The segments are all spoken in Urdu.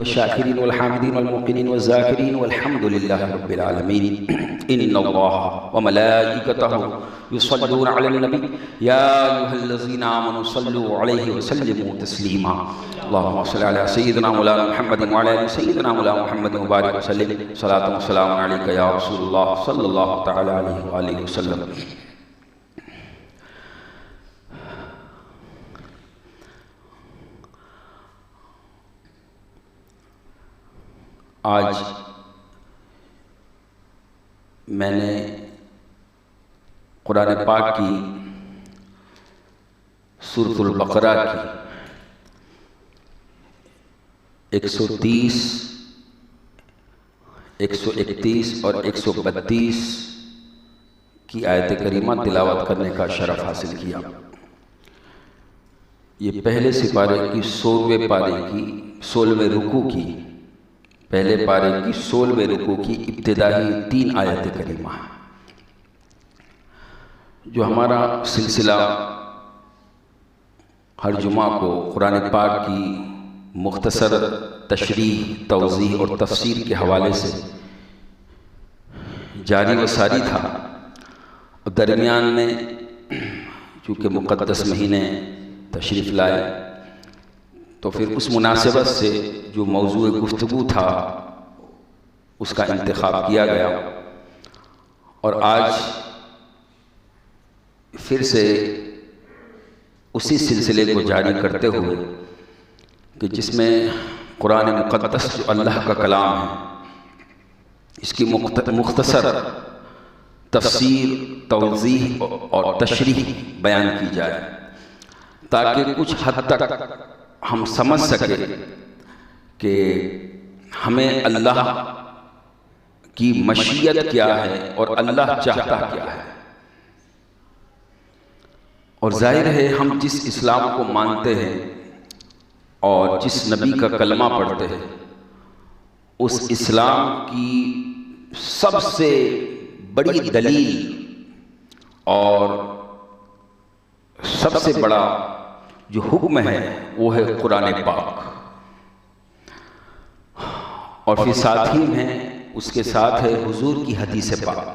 الشاكرين والحامدين والموقنين والذاكرين والحمد لله رب العالمين. إن الله وملائكته يصلون على النبي يا أيها الذين آمنوا صلوا عليه وسلموا تسليما. اللهم صل على سيدنا مولانا محمد وعلى آل سيدنا مولانا محمد وبارك وسلم. صلاة وسلام عليك يا رسول الله صلى الله تعالى عليه وآله وسلم. آج میں نے قرآن پاک کی سورۃ البقرہ کی 130 131 اور 132 کی آیت کریمہ تلاوت کرنے کا شرف حاصل کیا. یہ پہلے سپارے کی 16ویں پارے کی 16ویں رکوع کی پہلے پارے کی 16ویں رکوع کی ابتدائی 3 آیت کریمہ ہیں. جو ہمارا سلسلہ ہر جمعہ کو قرآن پاک کی مختصر تشریح، توضیح اور تفسیر کے حوالے سے جاری و ساری تھا، اور درمیان میں چونکہ مقدس مہینے تشریف لائے تو پھر اس مناسبت سے جو موضوع گفتگو تھا اس کا انتخاب کیا گیا، اور آج پھر سے اسی سلسلے کو جاری کرتے ہوئے کہ جس میں قرآن مقدس جو اللہ کا کلام ہے اس کی مختصر تفسیر، توضیح اور تشریح بیان کی جائے، تاکہ کچھ حد تک ہم سمجھ سکیں کہ ہمیں اللہ کی مشیت کیا ہے اور اللہ چاہتا کیا ہے. اور ظاہر ہے ہم جس اسلام کو مانتے ہیں اور جس نبی کا کلمہ پڑھتے ہیں، اس اسلام کی سب سے بڑی دلیل اور سب سے بڑا جو حکم ہے وہ ہے قرآن پاک، اور پھر ساتھ ہی میں اس کے ساتھ ہے حضور کی حدیث پاک.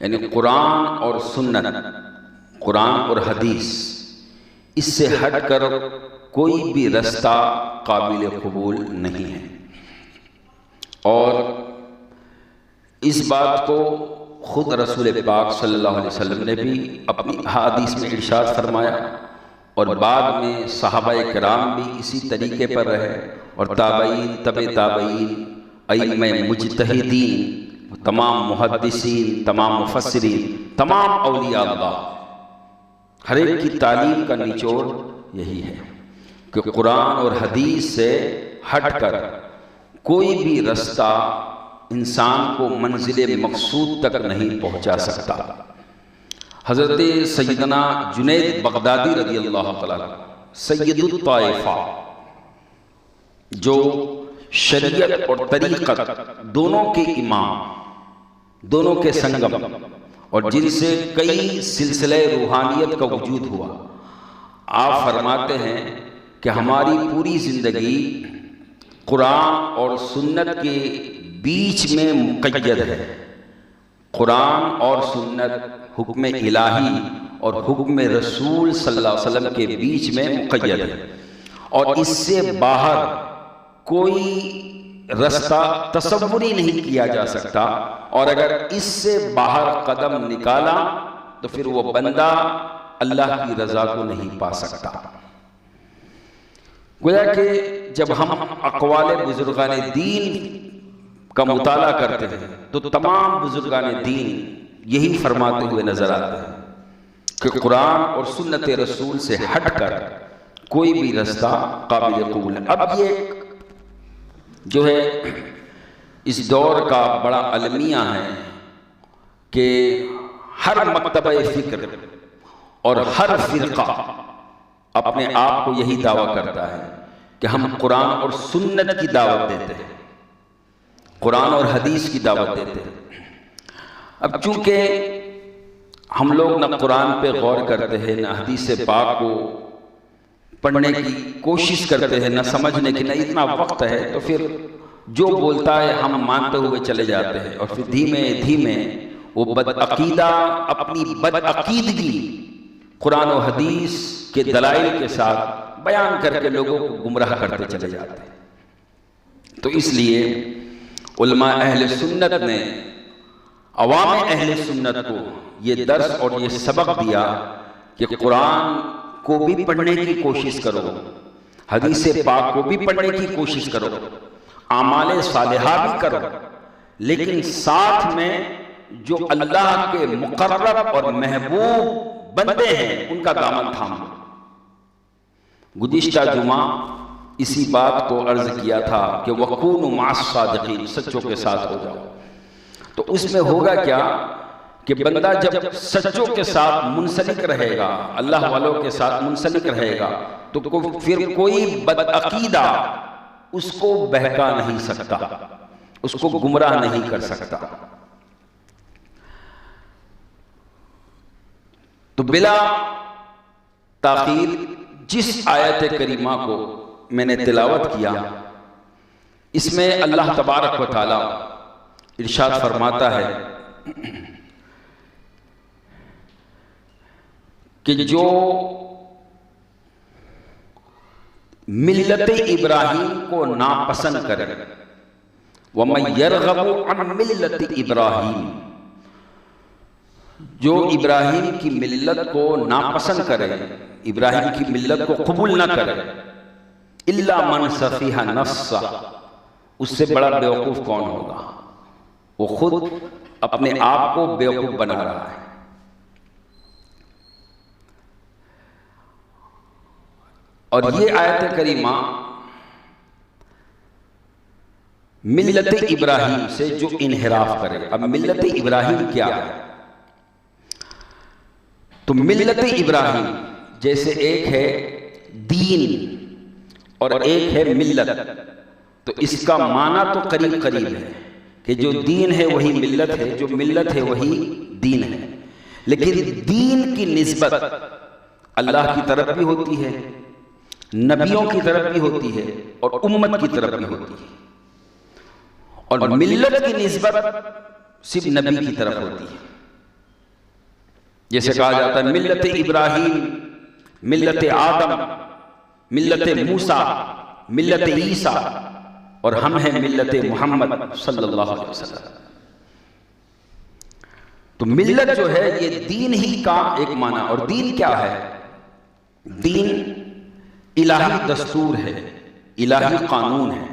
یعنی قرآن اور سنت، قرآن اور حدیث، اس سے ہٹ کر کوئی بھی رستہ قابل قبول نہیں ہے. اور اس بات کو خود رسول پاک صلی اللہ علیہ وسلم نے بھی اپنی حدیث میں ارشاد فرمایا، اور بعد میں صحابہ کرام بھی اسی طریقے پر رہے، اور تابعین، تبع تابعین، ائمہ مجتہدین، تمام محدثین، تمام مفسرین، تمام اولیاء اللہ، ہر ایک کی تعلیم کا نچوڑ یہی ہے کہ قرآن اور حدیث سے ہٹ کر کوئی بھی رستہ انسان کو منزل مقصود تک نہیں پہنچا سکتا. حضرت سیدنا جنید بغدادی رضی اللہ تعالیٰ سید الطائفہ، جو شریعت اور طریقت دونوں کے امام، دونوں کے سنگم، اور جن سے کئی سلسلہ روحانیت کا وجود ہوا، آپ فرماتے ہیں کہ ہماری پوری زندگی قرآن اور سنت کے بیچ میں مقید ہے. قرآن اور سنت حکم الہی اور حکم رسول صلی اللہ علیہ وسلم کے بیچ میں مقید ہے، اور اس سے باہر کوئی رستہ تصور ہی نہیں کیا جا سکتا. اور اگر اس سے باہر قدم نکالا تو پھر وہ بندہ اللہ کی رضا کو نہیں پا سکتا. گویا کہ جب ہم اقوال بزرگان دین کا مطالعہ کرتے ہیں تو تمام بزرگان دین یہی فرماتے ہوئے نظر آتے ہیں کہ قرآن اور سنت رسول سے ہٹ کر کوئی بھی رستہ قابل قبول ہے. اب یہ جو ہے اس دور کا بڑا المیہ ہے کہ ہر مکتبہ فکر اور ہر فرقہ اپنے آپ کو یہی دعویٰ کرتا ہے کہ ہم قرآن اور سنت کی دعوت دیتے ہیں، قرآن اور حدیث کی دعوت دیتے ہیں. اب چونکہ ہم لوگ نہ قرآن پہ غور کرتے ہیں، نہ حدیث پاک کو پڑھنے کی کوشش کرتے ہیں، نہ سمجھنے کی، نہ اتنا وقت ہے، تو پھر جو بولتا ہے ہم مانتے ہوئے چلے جاتے ہیں، اور پھر دھیمے دھیمے وہ بدعقیدہ اپنی بدعقیدگی قرآن و حدیث کے دلائل کے ساتھ بیان کر کے لوگوں کو گمراہ کرتے چلے جاتے ہیں۔ تو اس لیے علماء اہل سنت نے عوام اہل سنت کو یہ درس اور یہ سبق دیا کہ قرآن کو بھی پڑھنے کی کوشش کرو، حدیث پاک کو بھی پڑھنے کی کوشش کرو، اعمال صالحہ بھی کرو، لیکن ساتھ میں جو اللہ کے مقرب اور محبوب بندے ہیں ان کا دامن تھامو۔ گزشتہ جمعہ اسی بات کو عرض کیا تھا کہ وَكُونُوا مَعَ الصَّادِقِينَ، سچوں کے ساتھ ہو جاؤ۔ تو اس میں ہوگا کیا کہ بندہ جب سچوں کے ساتھ منسلک رہے گا، اللہ والوں کے ساتھ منسلک رہے گا، تو پھر کوئی بدعقیدہ اس کو بہکا نہیں سکتا، اس کو گمراہ نہیں کر سکتا۔ تو بلا تاخیر جس آیت کریمہ کو میں نے تلاوت کیا، اس میں اللہ تبارک و تعالی ارشاد فرماتا ہے کہ جو ملت ابراہیم کو ناپسند کرے، وَمَن يَرْغَبُ عَن مِلَّةِ إِبْرَاهِيمَ، جو ابراہیم کی ملت کو ناپسند کرے، ابراہیم کی ملت کو قبول نہ کرے، إِلَّا مَنْ سَفِيهَ نَفْسَهُ، اس سے بڑا بیوقوف کون ہوگا؟ وہ خود اپنے آپ کو بیوقوف بنا رہا ہے۔ اور یہ آیت کریمہ ملت ابراہیم سے جو انحراف کرے، اب ملت ابراہیم کیا ہے؟ تو ملت ابراہیم جیسے ایک ہے دین اور ایک ہے ملت، تو اس کا معنی تو قریب قریب ہے کہ جو دین ہے وہی ملت ہے، جو ملت ہے وہی دین ہے، لیکن دین کی نسبت اللہ کی طرف بھی ہوتی ہے، نبیوں کی طرف بھی ہوتی ہے، اور امت کی طرف بھی ہوتی ہے، اور ملت کی نسبت صرف نبی کی طرف ہوتی ہے۔ جیسے کہا جاتا ہے ملت ابراہیم، ملت آدم، ملت موسیٰ، ملت عیسیٰ، اور ہم ہیں ملت محمد صلی اللہ علیہ وسلم۔ تو ملت جو ہے یہ دین ہی کا ایک معنی، اور دین کیا ہے؟ دین الہی دستور ہے، الہی قانون ہے،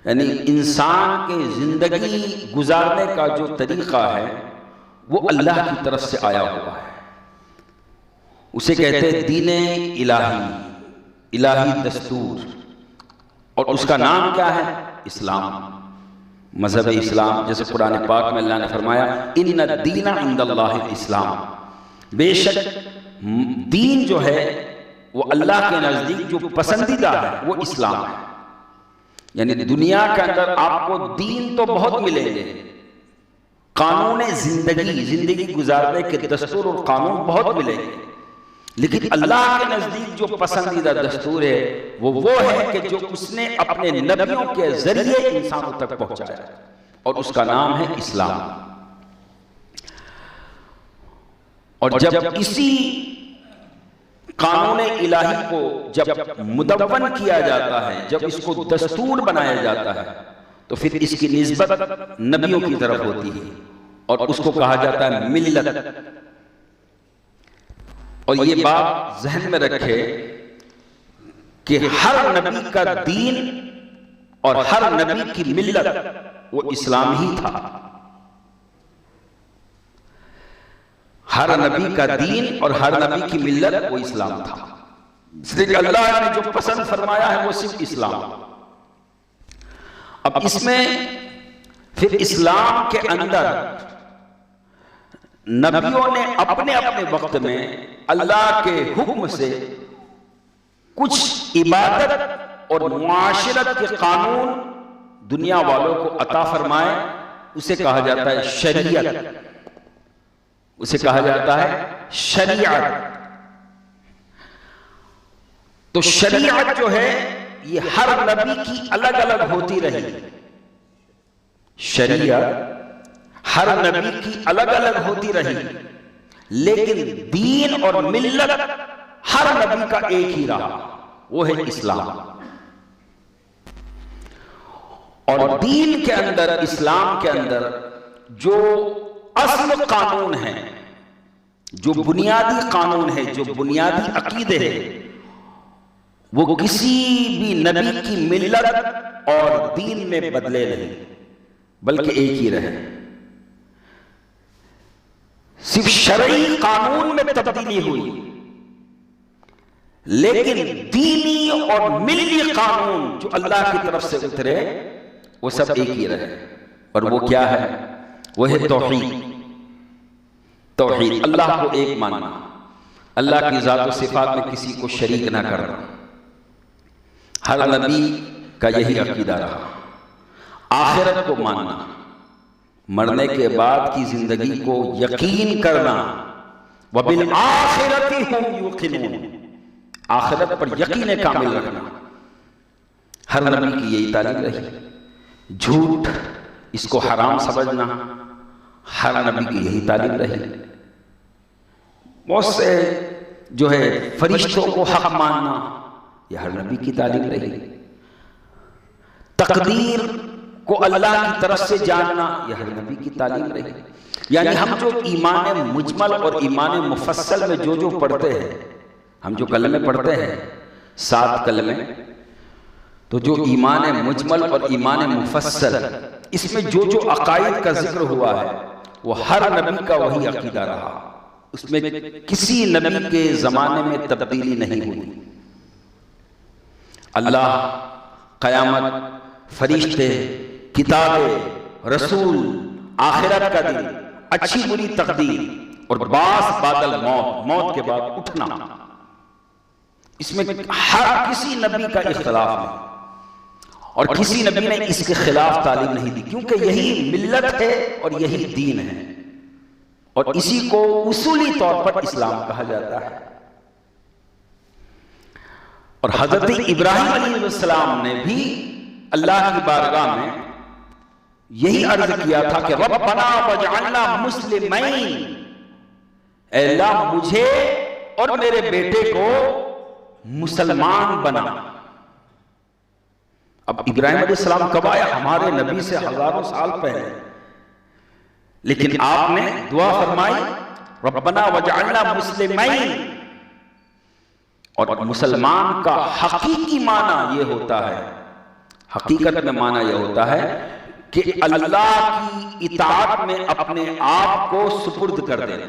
یعنی انسان کے زندگی گزارنے کا جو طریقہ ہے وہ اللہ کی طرف سے آیا ہوا ہے، اسے کہتے ہیں دین الہی، الہی دستور، اور اس کا نام کیا ہے؟ اسلام، مذہب اسلام۔ جیسے قرآن پاک میں اللہ نے فرمایا ان الدین عند اللہ الاسلام، بے شک دین جو ہے وہ اللہ کے نزدیک جو پسندیدہ ہے وہ اسلام ہے۔ یعنی دنیا کے اندر آپ کو دین تو بہت ملیں گے، قانون زندگی گزارنے کے دستور اور قانون بہت ملیں گے، لیکن اللہ کے نزدیک جو پسندیدہ دستور ہے وہ ہے کہ جو اس نے اپنے نبیوں کے ذریعے انسانوں تک پہنچایا، اور اس کا نام ہے اسلام۔ اور جب اسی قانون الہی کو جب مدون کیا جاتا ہے، جب اس کو دستور بنایا جاتا ہے، تو پھر اس کی نسبت نبیوں کی طرف ہوتی ہے، اور اس کو کہا جاتا ہے ملت۔ اور یہ بات ذہن میں رکھے کہ ہر نبی کا دین اور ہر نبی کی ملت وہ اسلام ہی تھا، ہر نبی کا دین اور ہر نبی کی ملت وہ اسلام تھا، اس لیے کہ اللہ نے جو پسند فرمایا ہے وہ صرف اسلام۔ اب اس میں پھر اسلام کے اندر نبیوں نے اپنے اپنے وقت میں اللہ کے حکم سے کچھ عبادت اور معاشرت کے قانون دنیا والوں کو عطا فرمائے، اسے کہا جاتا ہے شریعت، اسے کہا جاتا ہے شریعت۔ تو شریعت جو ہے یہ ہر نبی کی الگ الگ ہوتی رہی، شریعت ہر نبی کی الگ الگ ہوتی رہی، لیکن دین اور ملت ہر نبی کا ایک ہی رہا، وہ ہے اسلام۔ اور دین کے اندر، اسلام کے اندر جو اصل قانون ہے، جو بنیادی قانون ہے، جو بنیادی عقیدے ہیں، وہ کسی بھی نبی کی ملت اور دین میں بدلے نہیں، بلکہ ایک ہی رہے۔ صرف شرعی قانون میں تبدیلی ہوئی، لیکن دینی اور ملی قانون جو اللہ کی طرف سے اترے وہ سب ایک ہی رہے۔ اور وہ کیا ہے؟ وہ ہے توحید۔ توحید، اللہ کو ایک ماننا، اللہ کی ذات و صفات میں کسی کو شریک نہ کرنا۔ ہر نبی کا یہی عقیدہ رہا۔ آخرت کو ماننا، مرنے کے بعد کی زندگی کو یقین کرنا، وَبِالْآخِرَةِ هُمْ يُوقِنُونَ، آخرت پر یقین کامل رکھنا، ہر نبی کی یہی تعلیم رہی۔ جھوٹ، اس کو حرام سمجھنا، ہر نبی کی یہی تعلیم رہی۔ بہت سے جو ہے فرشتوں کو حق ماننا، یہ ہر نبی کی تعلیم رہی۔ تقدیر کو اللہ کی طرف سے جاننا، یہ ہر نبی کی تعلیم رہی۔ یعنی ہم جو ایمان مجمل اور ایمان مفصل میں جو پڑھتے ہیں، ہم جو کلمے پڑھتے ہیں 7 کلمے، تو جو ایمان مجمل اور ایمان مفصل، اس میں جو عقائد کا ذکر ہوا ہے وہ ہر نبی کا وہی عقیدہ رہا، اس میں کسی نبی کے زمانے میں تبدیلی نہیں ہوئی۔ اللہ، قیامت، فرشتے، کتابیں، رسول، آخرت کا دن، اچھی بری تقدیر، اور بعث بعد الموت، موت کے بعد اٹھنا، اس میں ہر کسی نبی کا اختلاف نہیں، اور کسی نبی نے اس کے خلاف تعلیم نہیں دی، کیونکہ یہی ملت ہے اور یہی دین ہے، اور اسی کو اصولی طور پر اسلام کہا جاتا ہے۔ اور حضرت ابراہیم علیہ السلام نے بھی اللہ کی بارگاہ میں یہی عرض کیا تھا کہ ربنا وجعلنا مسلمین، اے اللہ مجھے اور میرے بیٹے کو مسلمان بنا۔ اب ابراہیم علیہ السلام کب آیا؟ ہمارے نبی سے ہزاروں سال پہلے، لیکن آپ نے دعا فرمائی ربنا وجعلنا مسلمین، اور مسلمان کا حقیقی معنی یہ ہوتا ہے، حقیقت میں معنی یہ ہوتا ہے کہ اللہ کی اطاعت میں اپنے آپ کو سپرد کر دینا،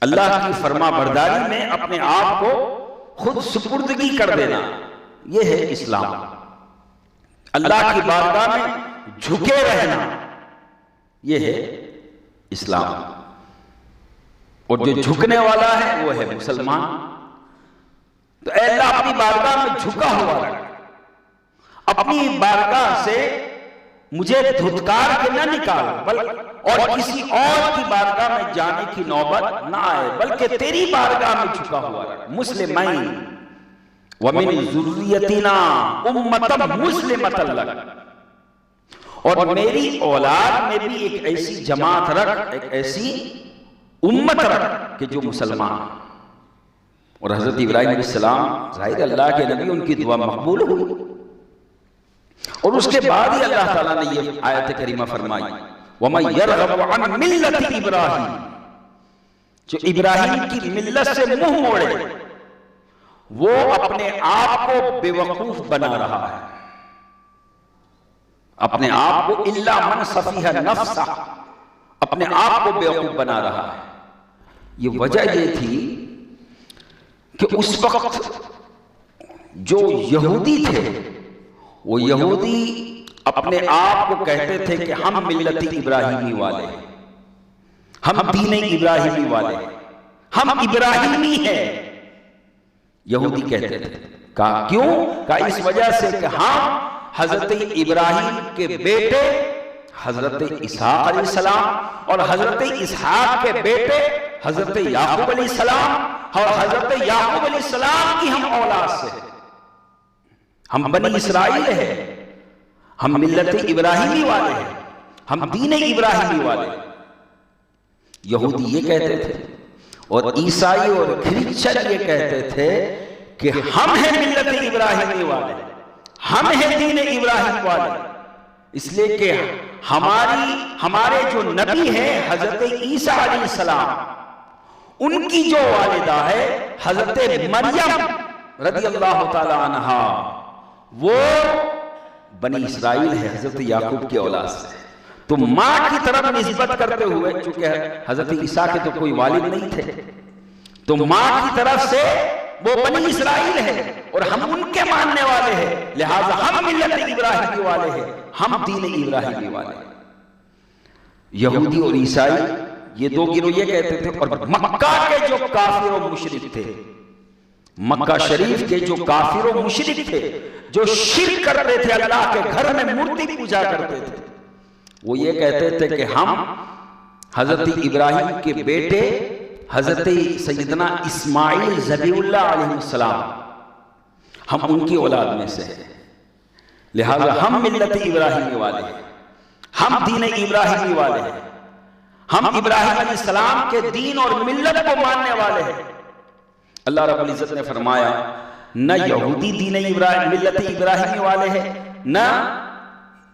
اللہ کی فرما برداری میں اپنے آپ کو خود سپردگی کر دینا، یہ ہے اسلام۔ اللہ کی بارگاہ میں جھکے رہنا، یہ ہے اسلام۔ اور جو جھکنے والا ہے وہ ہے مسلمان۔ تو اے اللہ اپنی بارگاہ میں جھکا ہوا رکھ، اپنی بارگاہ سے مجھے دھتکار کے نہ نکال، اور کسی اور کی بارگاہ میں جانے کی نوبت نہ آئے، بلکہ تیری بارگاہ میں جھکا ہوا رکھ۔ مسلمین وَمِن ذُرِّيَّتِنَا أُمَّةً مُسْلِمَةً لَكَ، اور میری اولاد میں بھی ایک ایسی جماعت رکھ، ایک ایسی امت رکھ کہ جو مسلمان۔ اور حضرت ابراہیم علیہ السلام ظاہر اللہ کے نبی، ان کی دعا مقبول ہوئی، اور اس کے بعد ہی اللہ تعالیٰ نے یہ آیت کریمہ فرمائی وَمَن يَرْغَبُ عَن مِلَّةِ إِبْرَاهِيمَ، جو ابراہیم کی ملت سے منہ موڑے وہ اپنے آپ کو بے وقوف بنا رہا ہے، اپنے آپ کو اِلَّا مَنْ صَفِيهَ نَفْسَهُ، اپنے آپ کو بے وقوف بنا رہا ہے۔ یہ وجہ یہ تھی کہ اس وقت جو یہودی تھے، وہ یہودی اپنے آپ کو کہتے تھے کہ ہم ملت ابراہیمی والے ہیں، ہم دین ابراہیمی والے ہیں، ہم ابراہیمی ہیں، یہودی کہتے تھے۔ کہا کیوں؟ کہا اس وجہ سے کہ ہم حضرت ابراہیم کے بیٹے حضرت اسحاق علیہ السلام اور حضرت اسحاق کے بیٹے حضرت یعقوب علیہ السلام اور حضرت یعقوب علیہ السلام کی ہم اولاد سے ہیں، ہم بنی اسرائیل ہیں، ہم ملت ابراہیمی والے ہیں، ہم دین ابراہیمی والے ہیں۔ یہودی یہ کہتے تھے اور عیسائی اور کرسچن یہ کہتے تھے کہ ہم ہیں ملت ابراہیمی والے، ہم ہیں دین ابراہیم والے، اس لیے کہ ہمارے جو نبی ہیں حضرت عیسیٰ علیہ السلام، ان کی جو والدہ ہے حضرت مریم رضی اللہ تعالی عنہا، وہ بنی اسرائیل ہے، حضرت یعقوب کی اولاد سے۔ تو ماں کی طرف نسبت کرتے ہوئے، چونکہ حضرت عیسیٰ کے تو کوئی والد نہیں تھے، تو ماں کی طرف سے وہ بنی اسرائیل ہے اور ہم ان کے ماننے والے ہیں، لہٰذا ہم ملت ابراہیمی والے ہیں، ہم دین ابراہیمی والے ہیں۔ یہودی اور عیسائی یہ دو گروہ یہ کہتے تھے، اور مکہ کے جو کافر و مشرک تھے، مکہ شریف کے جو کافر و مشرک تھے، جو شرک کرتے تھے، اللہ کے گھر میں مورتی پوجا کرتے تھے، وہ یہ کہتے تھے کہ ہم حضرت ابراہیم کے بیٹے حضرت سیدنا اسماعیل ذبیح اللہ علیہ السلام، ہم ان کی اولاد میں سے ہیں، لہذا ہم ملت ابراہیمی والے ہیں، ہم دین ابراہیمی والے ہیں، ہم ابراہیم علیہ السلام کے دین اور ملت کو ماننے والے ہیں۔ اللہ رب العزت نے فرمایا نہ یہودی دین ملت ابراہیمی والے ہیں، نہ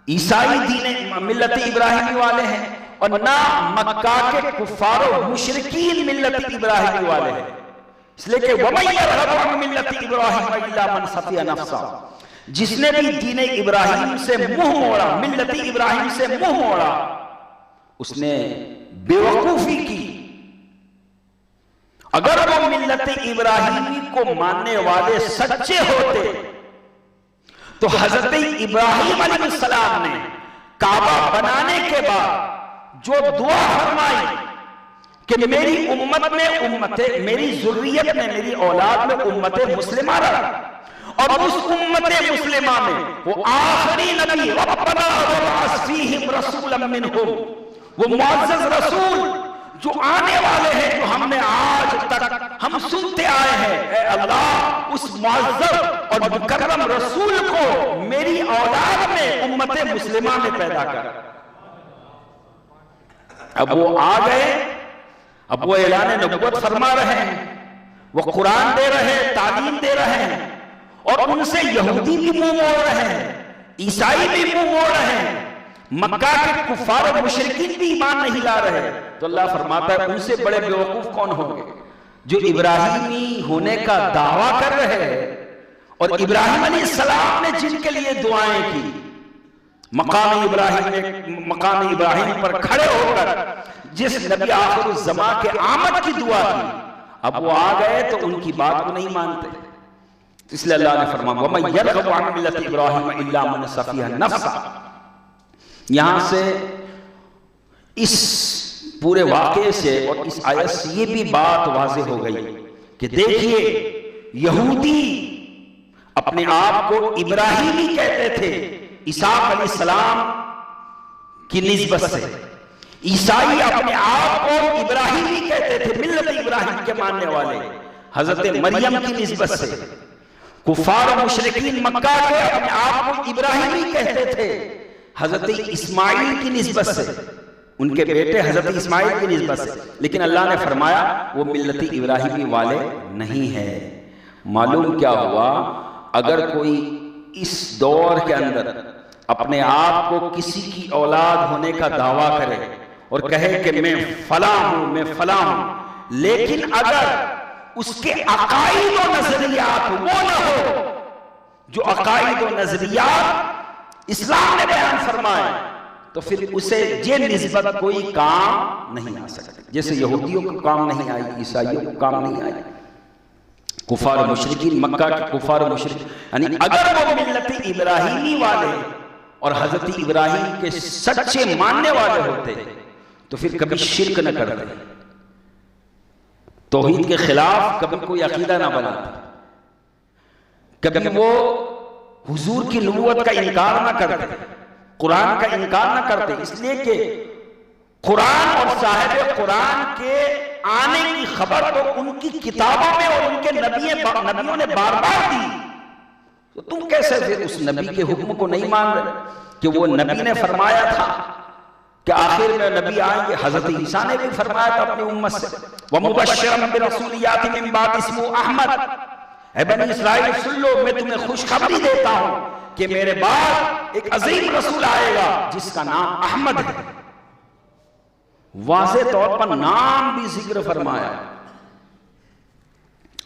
عیسائی دین ملت ابراہیمی والے ہیں، اور نہ مکہ کے کفار و مشرکین ملت ابراہیمی والے ہیں، اس لیے کہ وَمَن يَرْغَبُ عَن مِلَّةِ إِبْرَاهِيمَ إِلَّا مَنْ سَفِیَ نَفْسَهُ، جس نے بھی دین ابراہیم سے منہ موڑا، ملت ابراہیم سے منہ موڑا، اس نے بیوقوفی کی۔ اگر وہ ملت ابراہیمی کو ماننے والے سچے ہوتے تو حضرت ابراہیم علیہ السلام نے کعبہ بنانے کے بعد جو دعا فرمائی کہ میری امت میں میری ذریت میں، میری اولاد میں امت مسلمہ رہا، اور اس امت مسلمہ میں وہ آخری نبی ربنا وابعث فیہم رسولا منہم، وہ معزز رسول جو آنے والے ہیں، جو ہم نے آج تک ہم سنتے آئے ہیں، اے اللہ اس معزز اور مکرم رسول کو میری اولاد میں امت مسلمہ میں پیدا کر۔ اب وہ آ گئے، اب وہ اعلان نبوت فرما رہے ہیں، وہ قرآن دے رہے ہیں، تعلیم دے رہے ہیں، اور ان سے یہودی بھی منہ موڑ رہے ہیں، عیسائی بھی منہ موڑ رہے ہیں، مکہ کے کفار و مشرکین بھی ایمان نہیں لا رہے، تو اللہ فرماتا ہے ان سے بڑے بیوقوف کون ہوں گے جو ابراہیمی ہونے کا دعویٰ کر رہے ہیں، اور ابراہیم علیہ السلام نے جن کے لیے دعائیں کی، مقام ابراہیم پر کھڑے ہو کر جس نبی آخر الزمان کے آمد کی دعا کی، اب وہ آ گئے تو ان کی بات کو نہیں مانتے، اس لیے اللہ نے فرمایا وَمَن يَرْغَبُ عَن مِلَّةِ إِبْرَاهِيمَ إِلَّا مَنْ سَفِیَ نَفْسَهُ۔ یہاں سے اس پورے واقعے سے اور اس آیت سے یہ بھی بات واضح ہو گئی کہ دیکھیے یہودی اپنے آپ کو ابراہیمی کہتے تھے اسحاق علیہ السلام کی نسبت سے، عیسائی اپنے آپ کو ابراہیمی کہتے تھے، ملت ابراہیم کے ماننے والے حضرت مریم کی نسبت سے، کفار و مشرکین مکہ کے اپنے آپ کو ابراہیمی کہتے تھے حضرت اسماعیل کی نسبت سے، ان کے بیٹے حضرت اسماعیل کی نسبت سے، لیکن اللہ نے فرمایا وہ ملت ابراہیمی والے نہیں ہے۔ معلوم کیا ہوا، اگر کوئی اس دور کے اندر اپنے آپ کو کسی کی اولاد ہونے کا دعویٰ کرے اور کہے کہ میں فلاں ہوں، میں فلاں ہوں، لیکن اگر اس کے عقائد و نظریات وہ نہ ہو جو عقائد و نظریات اسلام نے بیان فرمائے، تو پھر اسے یہ نسبت کوئی کام نہیں آ سکتی، جیسے یہودیوں کو کام نہیں آئی، عیسائیوں کو کام نہیں آئی، کفار مشرکین مکہ کے کفار مشرک، یعنی اگر وہ ملت ابراہیمی والے اور حضرت ابراہیم کے سچے ماننے والے ہوتے تو پھر کبھی شرک نہ کرتے، توحید کے خلاف کبھی کوئی عقیدہ نہ بناتے، کبھی وہ حضور کی نبوت کا انکار نہ کرتے، قرآن کا انکار نہ کرتے، اس لیے کہ قرآن اور صاحب قرآن کے آنے کی خبر تو ان کی کتابوں میں اور ان کے نبیوں نے بار بار دی، تو تم کیسے پھر اس نبی کے حکم کو نہیں مان رہے کہ وہ نبی نے فرمایا تھا کہ آخر میں نبی آئیں گے؟ حضرت عیسیٰ نے بھی فرمایا تھا اپنی امت سے وَمُبَشِّرًا بِرَسُولٍ يَأْتِي مِن بَعْدِهِ اسْمُهُ احمد، اے بنی اسرائیل سن لو، میں تمہیں خوشخبری دیتا ہوں کہ میرے بعد ایک عظیم رسول آئے گا جس کا نام احمد ہے۔ واضح طور پر نام بھی ذکر فرمایا،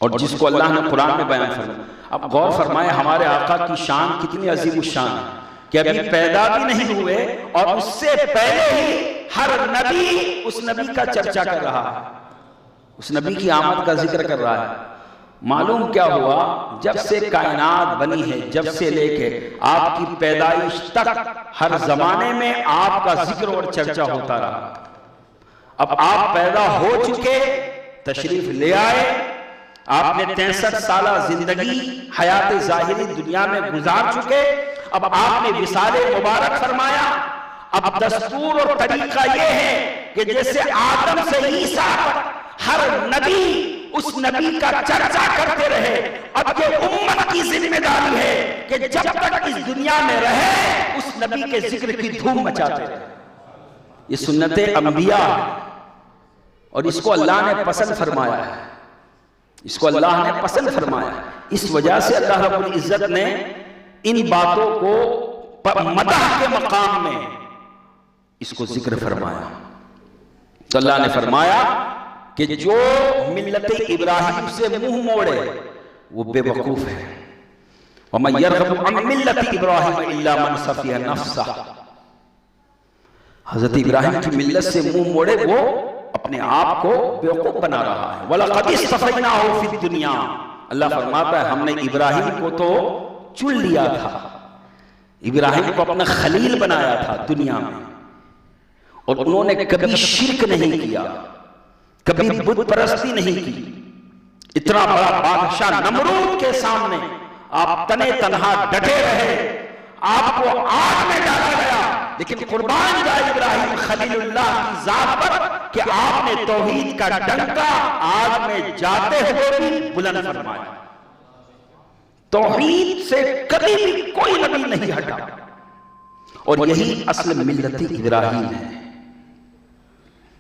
اور جس کو اللہ نے قرآن میں بیان فرمایا۔ اب غور فرمائے ہمارے آقا کی شان کتنی عظیم الشان ہے کہ ابھی پیدا بھی نہیں ہوئے اور اس سے پہلے ہی ہر نبی اس نبی کا چرچا کر رہا ہے، اس نبی کی آمد کا ذکر کر رہا ہے۔ معلوم کیا ہوا؟ جب سے کائنات بنی ہے، جب سے لے کے آپ کی پیدائش تک، ہر زمانے میں آپ کا ذکر اور چرچا ہوتا رہا۔ اب آپ پیدا ہو چکے، تشریف لے آئے، آپ نے 63 سالہ زندگی حیات ظاہری دنیا میں گزار چکے، اب آپ نے وصال مبارک فرمایا۔ اب دستور اور طریقہ یہ ہے کہ جیسے آدم سے عیسیٰ ہر نبی اس نبی کا چرچا کرتے رہے، اب یہ امت کی ذمہ داری ہے کہ جب تک اس دنیا میں رہے اس نبی کے ذکر کی دھوم مچاتے رہے۔ یہ سنت انبیاء ہے اور اس کو اللہ نے پسند فرمایا ہے، اس کو اللہ نے پسند فرمایا۔ اس وجہ سے اللہ رب العزت نے ان باتوں کو مدح کے مقام میں اس کو ذکر فرمایا۔ تو اللہ نے فرمایا کہ جو ملت ابراہیم سے منہ موڑے وہ بے وقوف ہے۔ وَمَن يَرْغَبُ عَن مِلَّةِ إِبْرَاهِيمَ إِلَّا مَنْ صَفِيَ نَفْسَهُ، حضرت ابراہیم کی ملت سے منہ موڑے وہ اپنے آپ کو بیوقوف بنا رہا ہے۔ وَلَقَدِ اصْطَفَيْنَاهُ فِي الدُّنْيَا، اللہ فرماتا ہے ہم نے ابراہیم کو تو چن لیا تھا، ابراہیم کو اپنا خلیل بنایا تھا دنیا میں، اور انہوں نے کبھی شرک نہیں کیا، کبھی بت پرستی نہیں کی۔ اتنا بڑا بادشاہ نمرود کے سامنے آپ تنے تنہا ڈٹے رہے، آپ کو آگ میں ڈالا گیا، لیکن قربان جائے ابراہیم خلیل اللہ کی ذات پر کہ آپ نے توحید کا ڈنکا آگ میں جاتے ہوئے بھی بلند فرمایا۔ توحید سے کبھی بھی کوئی نبی نہیں ہٹا، اور یہی اصل ملت ابراہیم ہے،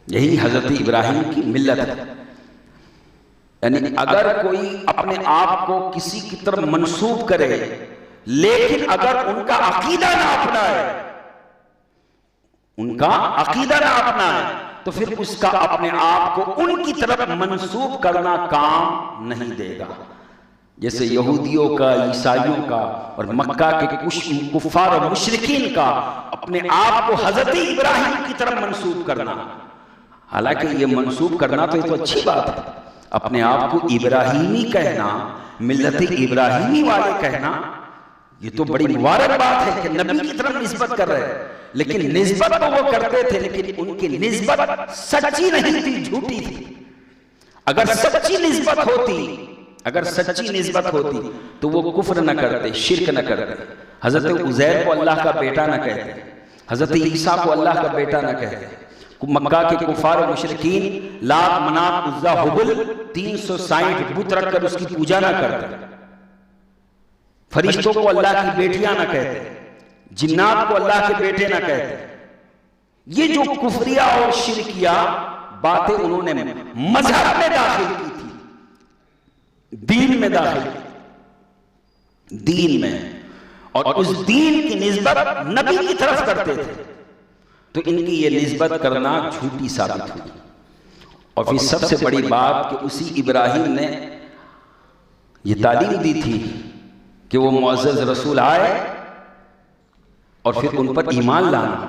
یہی حضرت ابراہیم کی ملت ہے۔ یعنی اگر کوئی اپنے آپ کو کسی کی طرف منسوب کرے لیکن اگر ان کا عقیدہ نہ اپنائے، ان کا عقیدہ نہ اپنائے، تو پھر اس کا اپنے آپ کو ان کی طرف منسوب کرنا کام نہیں دے گا۔ جیسے یہودیوں کا، عیسائیوں کا اور مکہ کے کفار اور مشرکین کا اپنے آپ کو حضرت ابراہیم کی طرف منسوب کرنا، حالانکہ یہ منسوب کرنا تو یہ تو اچھی بات ہے، اپنے آپ کو ابراہیمی کہنا، ملت ابراہیمی والے کہنا، یہ تو بڑی مبارک بات ہے کہ نبی کی طرف نسبت کر رہے ہیں۔ لیکن نسبت تو وہ کرتے تھے، لیکن ان کی نسبت سچی نہیں تھی، جھوٹی تھی۔ اگر سچی نسبت ہوتی تو وہ کفر نہ کرتے، شرک نہ کرتے، حضرت عزیر کو اللہ کا بیٹا نہ کہتے، حضرت عیسیٰ کو اللہ کا بیٹا نہ کہتے۔ مکہ کے کفار و مشرکین لات، منات، عزا، حبل 360 بت رکھ کر اس کی پوجا نہ کرتے، فرشتوں کو اللہ کی بیٹیاں نہ کہتے، جنات کو اللہ کے بیٹے نہ کہتے۔ یہ جو کفریہ اور شرکیہ باتیں انہوں نے مذہب میں داخل کی تھی، دین میں داخل کی، دین میں، اور اس دین کی نسبت نبی کی طرف کرتے تھے، تو ان کی یہ نسبت کرنا جھوٹی ثابت ہوئی۔ اور پھر سب سے بڑی بات کہ اسی ابراہیم نے یہ تعلیم دی تھی کہ وہ معزز رسول آئے اور پھر ان پر ایمان لانا،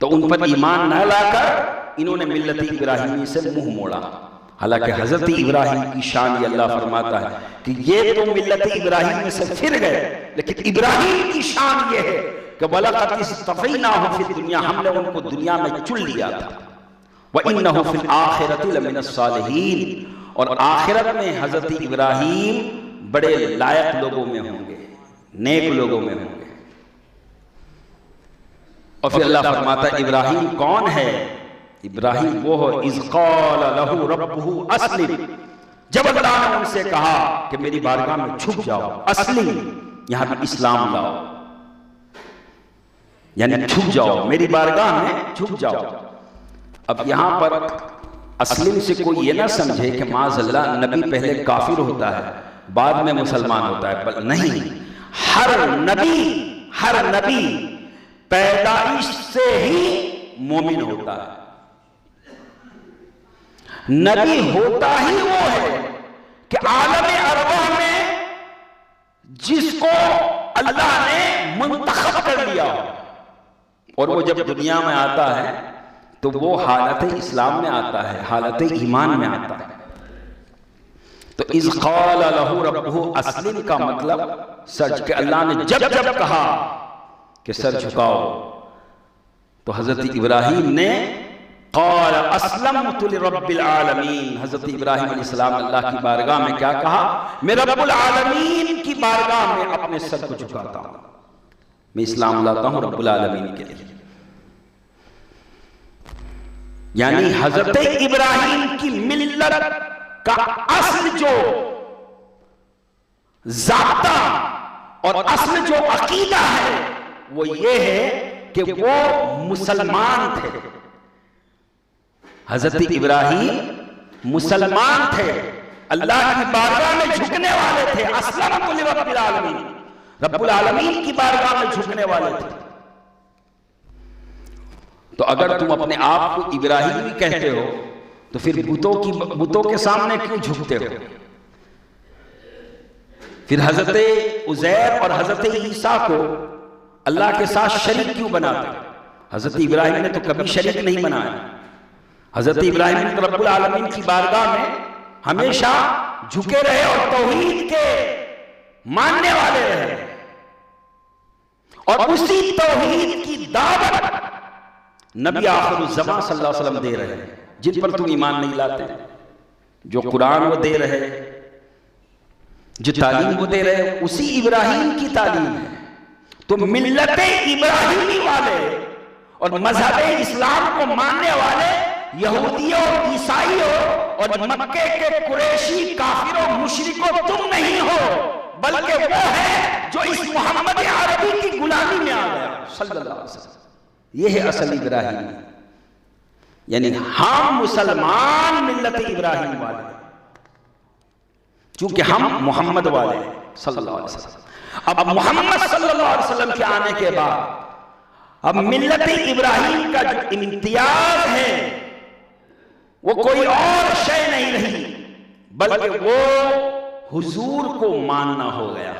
تو ان پر ایمان نہ لا کر انہوں نے ملت ابراہیمی سے منہ موڑا۔ حالانکہ حضرت ابراہیم کی شان یہ اللہ فرماتا ہے کہ یہ تو ملت ابراہیم میں سے پھر گئے، لیکن ابراہیم کی شان یہ ہے کہ وَلَقَدِ اصْطَفَيْنَاهُ فِي الدُّنْيَا، ہم نے ان کو دنیا میں چن لیا تھا، وَإِنَّهُ فِي الْآخِرَةِ لَمِنَ الصَّالِحِينَ، اور آخرت میں حضرت ابراہیم بڑے لائق لوگوں میں ہوں گے، نیک لوگوں میں ہوں گے۔ اور پھر اللہ فرماتا ہے ابراہیم کون ہے؟ ابراہیم وہ ہو اذ قال لہ ربہ اسلم، جب اللہ نے ان سے کہا کہ میری بارگاہ میں جھک جاؤ، اسلم یہاں بھی اسلام لاؤ، یعنی جھک جاؤ میری بارگاہ میں جھک جاؤ۔ اب یہاں پر اسلم سے کوئی یہ نہ سمجھے کہ معاذ اللہ نبی پہلے کافر ہوتا ہے بعد میں مسلمان ہوتا ہے، بل نہیں، ہر نبی پیدائش سے ہی مومن ہوتا ہے۔ نبی ہوتا ہی وہ ہے کہ عالم ارواح میں جس کو اللہ نے منتخب کر لیا، اور وہ جب دنیا میں آتا ہے تو وہ حالت اسلام میں آتا ہے، حالت ایمان میں آتا ہے۔ تو اذ قال لہ ربہ اسلم کا مطلب سر، کہ اللہ نے جب کہا کہ سر جھکاؤ، تو حضرت ابراہیم نے قال اسلمت لرب العالمین، حضرت ابراہیم علیہ السلام اللہ کی بارگاہ میں کیا کہا؟ میں رب العالمین کی بارگاہ میں اپنے سر کو جھکاتا ہوں، میں اسلام لاتا ہوں رب العالمین کے لیے۔ یعنی حضرت ابراہیم کی ملت کا اصل جو ضابطہ اور اصل جو عقیدہ ہے وہ یہ ہے کہ وہ مسلمان تھے۔ حضرت ابراہیم مسلمان تھے، اللہ کی بارگاہ میں جھکنے والے تھے، اسلمت لرب العالمین، رب العالمین کی بارگاہ میں جھکنے والے تھے۔ تو اگر تم اپنے آپ کو ابراہیمی کہتے ہو تو پھر بتوں کے سامنے کیوں جھکتے ہو؟ پھر حضرت عزیر اور حضرت عیسیٰ کو اللہ کے ساتھ شریک کیوں بناتے؟ حضرت ابراہیم نے تو کبھی شریک نہیں بنایا۔ حضرت ابراہیم نے رب العالمین کی بارگاہ میں ہمیشہ جھکے رہے اور توحید کے ماننے والے رہے، اور اسی توحید کی دعوت نبی آخر الزمان صلی اللہ علیہ وسلم دے رہے ہیں، جن پر تم ایمان نہیں لاتے۔ جو قرآن وہ دے رہے، جو تعلیم وہ دے رہے، اسی ابراہیم کی تعلیم ہے۔ تو ملت ابراہیمی والے اور مذہب اسلام کو ماننے والے یہودیوں اور عیسائیوں اور مکے کے قریشی کافروں مشرکوں تم نہیں ہو، بلکہ وہ ہے جو اس محمد عربی کی غلامی میں آ گیا صلی اللہ علیہ وسلم۔ یہ ہے اصل ابراہیم، یعنی ہم مسلمان ملت ابراہیم والے، چونکہ ہم محمد والے صلی اللہ علیہ وسلم۔ اب محمد صلی اللہ علیہ وسلم کے آنے کے بعد اب ملت ابراہیم کا جو امتیاز ہے وہ کوئی اور شے نہیں رہی، بلکہ وہ حضور کو ماننا ہو گیا،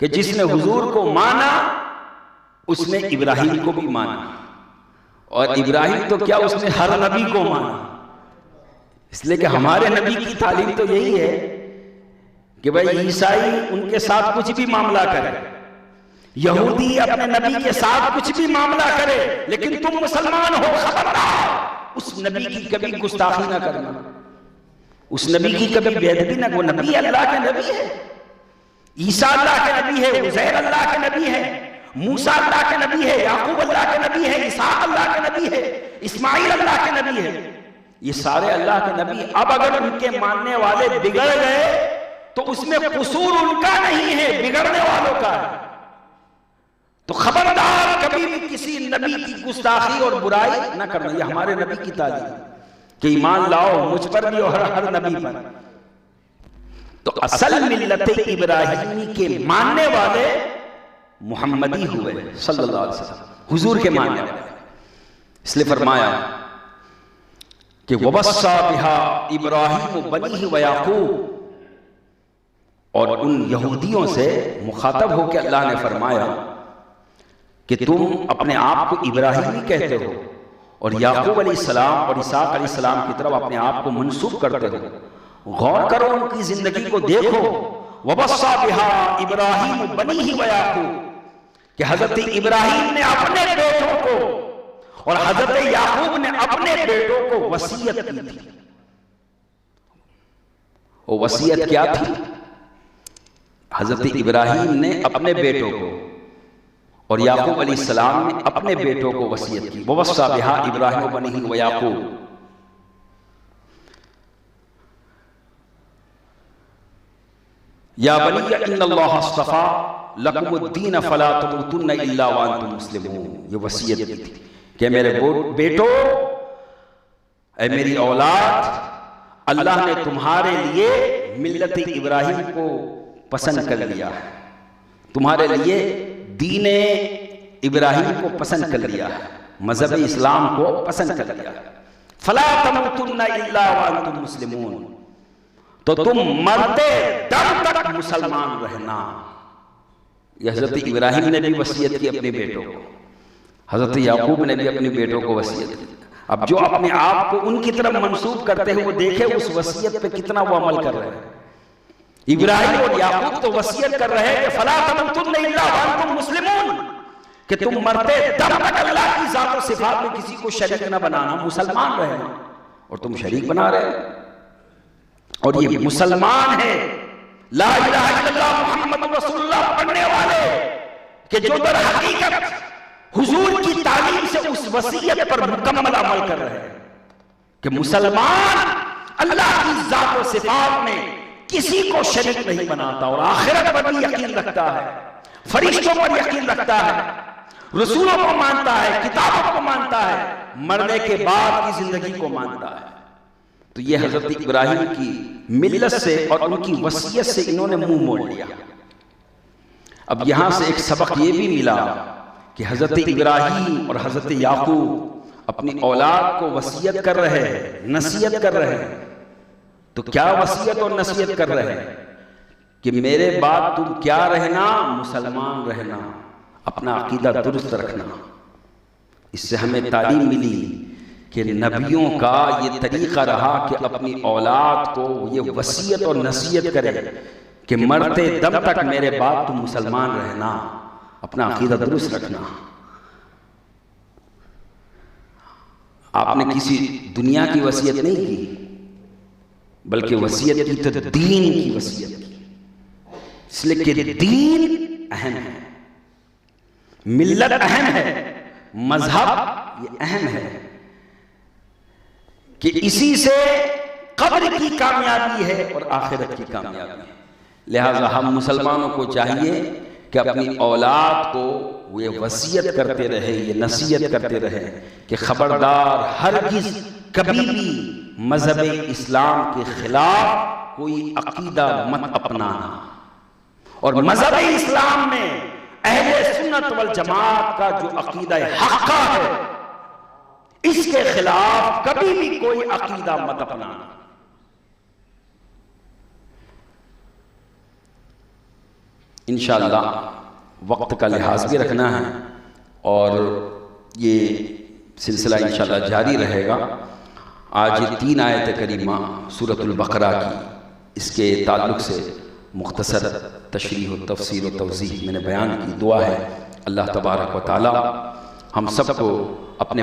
کہ جس نے حضور کو مانا اس نے ابراہیم کو بھی مانا، اور ابراہیم تو کیا اس نے ہر نبی کو مانا، اس لیے کہ ہمارے نبی کی تعلیم تو یہی ہے کہ بھئی عیسائی ان کے ساتھ کچھ بھی معاملہ کرے، یہودی اپنے نبی کے ساتھ کچھ بھی معاملہ کرے، لیکن تم مسلمان ہو خبردار اس نبی کی کبھی گستاخی نہ کرنا، اس نبی کی کبھی بے ادبی نہ، وہ نبی اللہ کے نبی ہے، عیسیٰ اللہ کے نبی ہے، عزیر اللہ کے نبی ہے، موسیٰ اللہ کے نبی ہے، یعقوب اللہ کے نبی ہے، اسحاق اللہ کے نبی ہے، اسماعیل اللہ کے نبی ہے، یہ سارے اللہ کے نبی۔ اب اگر ان کے ماننے والے بگڑ گئے تو اس میں قصور ان کا نہیں ہے، بگڑنے والوں کا ہے۔ تو خبردار کبھی بھی کسی نبی کی گستاخی اور برائی نہ کرنا، یہ ہمارے نبی کی تعلیم کہ ایمان لاؤ مجھ پر بھی اور ہر نبی پر۔ تو اصل ملت ابراہیمی کے ماننے والے محمدی ہوئے صلی اللہ علیہ وسلم، حضور کے ماننے والے۔ اس لئے فرمایا کہ وَبَصَّى بِهَا إِبْرَاهِيمُ بَنِيهِ وَيَعْقُوبُ، اور ان یہودیوں سے مخاطب ہو کے اللہ نے فرمایا کہ تم اپنے آپ کو ابراہیمی کہتے ہو اور یعقوب علیہ السلام اور اسحاق علیہ السلام کی طرف اپنے آپ کو منسوب کرتے ہو۔ غور کرو ان کی زندگی کو دیکھو، وَبَصَّى بِهَا إِبْرَاهِيمُ بَنِيهِ وَيَعْقُوبُ، کہ حضرت ابراہیم نے اپنے بیٹوں کو اور حضرت یعقوب نے اپنے بیٹوں کو وصیت کی تھی۔ وہ وصیت کیا تھی؟ حضرت ابراہیم نے اپنے بیٹوں کو اور یعقوب علیہ السلام نے اپنے بیٹوں کو وصیت کی، وَوَصَّى بِهَا إِبْرَاهِیمُ بَنِیهِ وَیعقوب۔ یا بنی ان اللہ اصطفیٰ لکم الدین فلا تموتن الا وانتم مسلمون، یہ وصیت کی تھی کہ میرے بیٹو، اے میری اولاد، اللہ نے تمہارے لیے ملت ابراہیم کو پسند کر لیا ہے، تمہارے لیے دین ابراہیم کو پسند کر لیا ہے، مذہب اسلام کو پسند کر لیا ہے۔ فلا تموتن الا وانتم مسلمون، تو تم مرتے دم تک مسلمان رہنا۔ یہ حضرت ابراہیم نے بھی وصیت کی اپنے بیٹوں کو، حضرت یعقوب نے بھی اپنے بیٹوں کو وصیت کی۔ اب جو اپنے آپ کو ان کی طرف منسوب کرتے ہیں وہ دیکھے اس وصیت پہ کتنا وہ عمل کر رہے ہیں۔ ابراہیم اور یعقوب تو وصیت کر رہے ہیں کہ فلا تموتن الا وانتم مسلمون، کہ تم مرتے دم تک اللہ کی ذات و صفات میں کسی کو شریک نہ بنانا، مسلمان رہنا، اور تم شریک بنا رہے ہو۔ اور یہ مسلمان ہے لا الہ الا اللہ محمد رسول اللہ پڑھنے والے، کہ جو در حقیقت حضور کی تعلیم سے اس وصیت پر مکمل عمل کر رہے ہیں کہ مسلمان اللہ کی ذات و صفات میں کسی کو شریک نہیں بناتا، اور آخرت پر بھی یقین رکھتا ہے، فرشتوں پر یقین رکھتا ہے، رسولوں کو مانتا ہے، کتابوں کو مانتا ہے، مرنے کے بعد کی زندگی کو مانتا ہے۔ تو یہ حضرت ابراہیم کی ملت سے اور ان کی وصیت سے انہوں نے منہ موڑ لیا۔ اب یہاں سے ایک سبق یہ بھی ملا کہ حضرت ابراہیم اور حضرت یعقوب اپنی اولاد کو وصیت کر رہے ہیں، نصیحت کر رہے ہیں، تو کیا وصیت اور نصیحت کر رہے ہیں کہ میرے بعد تم کیا رہنا؟ مسلمان رہنا، اپنا عقیدہ درست رکھنا۔ اس سے ہمیں تعلیم ملی کہ نبیوں کا یہ طریقہ رہا کہ اپنی اولاد کو یہ وصیت اور نصیحت کرے کہ مرتے دم تک میرے بعد تم مسلمان رہنا، اپنا عقیدہ درست رکھنا۔ آپ نے کسی دنیا کی وصیت نہیں کی، بلکہ وصیت کی تو دین کی وصیت کی، اس لیے کہ دین اہم ہے، ملت اہم ہے، مذہب یہ اہم ہے کہ اسی سے قبر کی کامیابی ہے اور آخرت کی کامیابی ہے۔ لہٰذا ہم مسلمانوں کو چاہیے کہ اپنی اولاد کو یہ وصیت کرتے رہے، یہ نصیحت کرتے رہے کہ خبردار ہرگز کبھی بھی مذہب اسلام کے خلاف کوئی عقیدہ مت اپنانا، اور مذہب اسلام میں اہل سنت والجماعت کا جو عقیدہ حقہ ہے اس کے خلاف کبھی بھی کوئی عقیدہ مت اپنانا۔ انشاءاللہ وقت کا لحاظ بھی رکھنا ہے اور یہ سلسلہ انشاءاللہ جاری رہے گا۔ آج یہ 3 آیت کریمہ سورۃ البقرہ کی، اس کے تعلق سے مختصر تشریح و تفسیر و توضیح میں نے بیان کی۔ دعا ہے اللہ تبارک و تعالی ہم سب کو اپنے